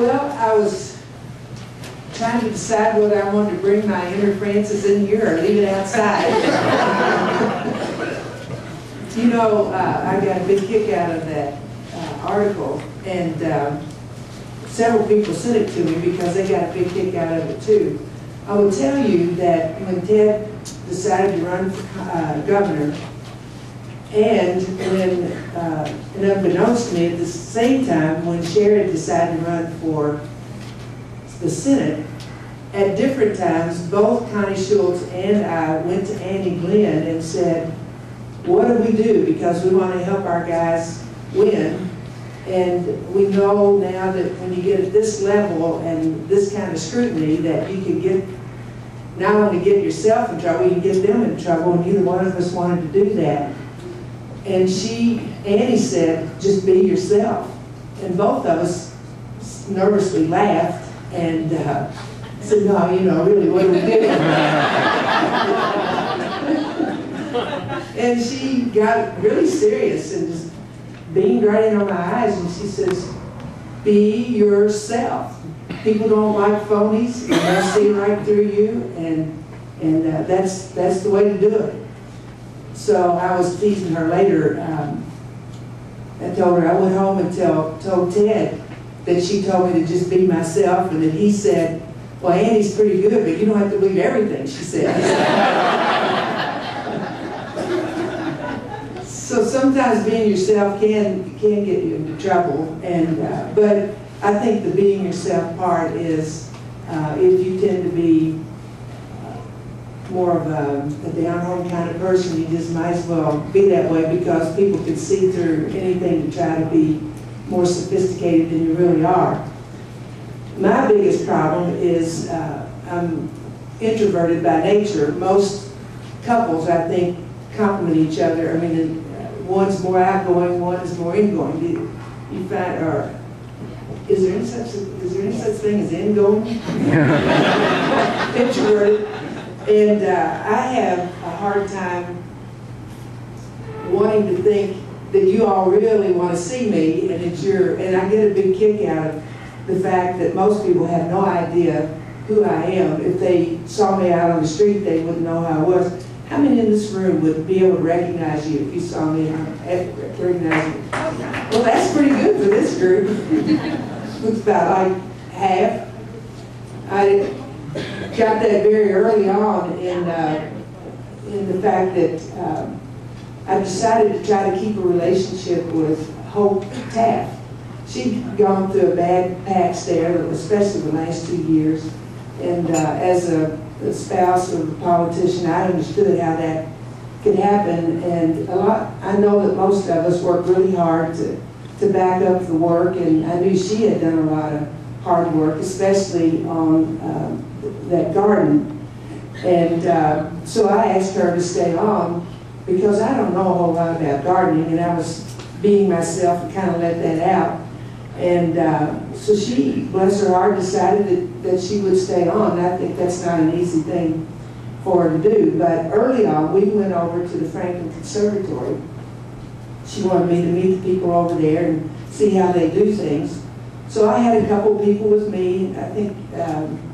Well, I was trying to decide whether I wanted to bring my inner Francis in here or leave it outside. You know, I got a big kick out of that article, and several people sent it to me because they got a big kick out of it too. I will tell you that when Ted decided to run for governor, and when, and unbeknownst to me, at the same time, when Sherrod decided to run for the Senate, at different times, both Connie Schultz and I went to Andy Glenn and said, what do we do? Because we want to help our guys win. And we know now that when you get at this level and this kind of scrutiny, that you can get, not only get yourself in trouble, you can get them in trouble, and neither one of us wanted to do that. And Annie said, just be yourself. And both of us nervously laughed and said, no, you know, really, what are we doing? And she got really serious and just beamed right in on my eyes, and she says, be yourself. People don't like phonies, and they'll see right through you, and that's the way to do it. So I was teasing her later. I told her I went home and told Ted that she told me to just be myself, and that he said, well, Annie's pretty good, but you don't have to believe everything she says. So sometimes being yourself can get you into trouble, and but I think the being yourself part is if you tend to be more of a down-home kind of person, you just might as well be that way, because people can see through anything to try to be more sophisticated than you really are. My biggest problem is I'm introverted by nature. Most couples, I think, complement each other. I mean, one's more outgoing, one is more ingoing. You find, or is there any such thing as ingoing? Introverted. And I have a hard time wanting to think that you all really want to see me, and and I get a big kick out of the fact that most people have no idea who I am. If they saw me out on the street, they wouldn't know who I was. How many in this room would be able to recognize you if you saw me and recognize me? Well, that's pretty good for this group. It's about like half. I got that very early on in the fact that I decided to try to keep a relationship with Hope Taft. She'd gone through a bad patch there, especially the last 2 years. And as a spouse of a politician, I understood how that could happen. And I know that most of us worked really hard to back up the work, and I knew she had done a lot of hard work, especially on that garden. And so I asked her to stay on, because I don't know a whole lot about gardening, and I was being myself and kind of let that out. And so she, bless her heart, decided that she would stay on. I think that's not an easy thing for her to do. But early on, we went over to the Franklin Conservatory. She wanted me to meet the people over there and see how they do things. So I had a couple people with me. I think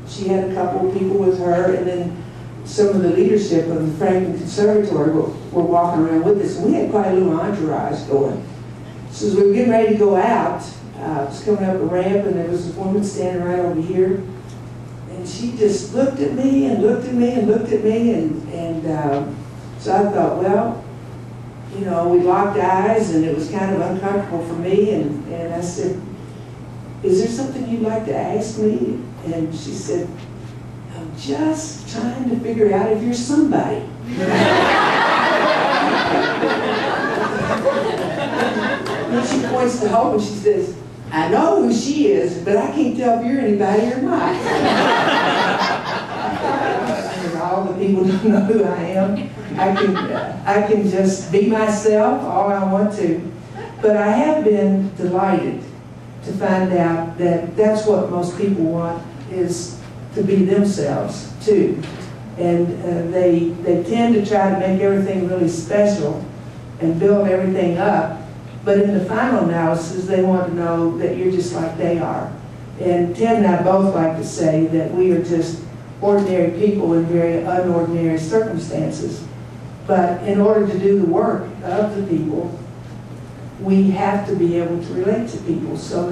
she had a couple people with her, and then some of the leadership of the Franklin Conservatory were walking around with us. And we had quite a little entourage going. So as we were getting ready to go out, I was coming up a ramp, and there was a woman standing right over here, and she just looked at me and looked at me and looked at me, and so I thought, well, you know, we locked eyes, and it was kind of uncomfortable for me, and I said, is there something you'd like to ask me? And she said, I'm just trying to figure out if you're somebody. And she points to Hope and she says, I know who she is, but I can't tell if you're anybody or not. And all the people don't know who I am. I can just be myself all I want to. But I have been delighted to find out that that's what most people want, is to be themselves too. And they tend to try to make everything really special and build everything up. But in the final analysis, they want to know that you're just like they are. And Ted and I both like to say that we are just ordinary people in very unordinary circumstances. But in order to do the work of the people, we have to be able to relate to people. So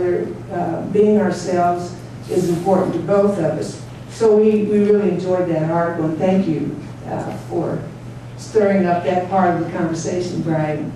being ourselves is important to both of us. So we really enjoyed that article, and thank you for stirring up that part of the conversation, Brian.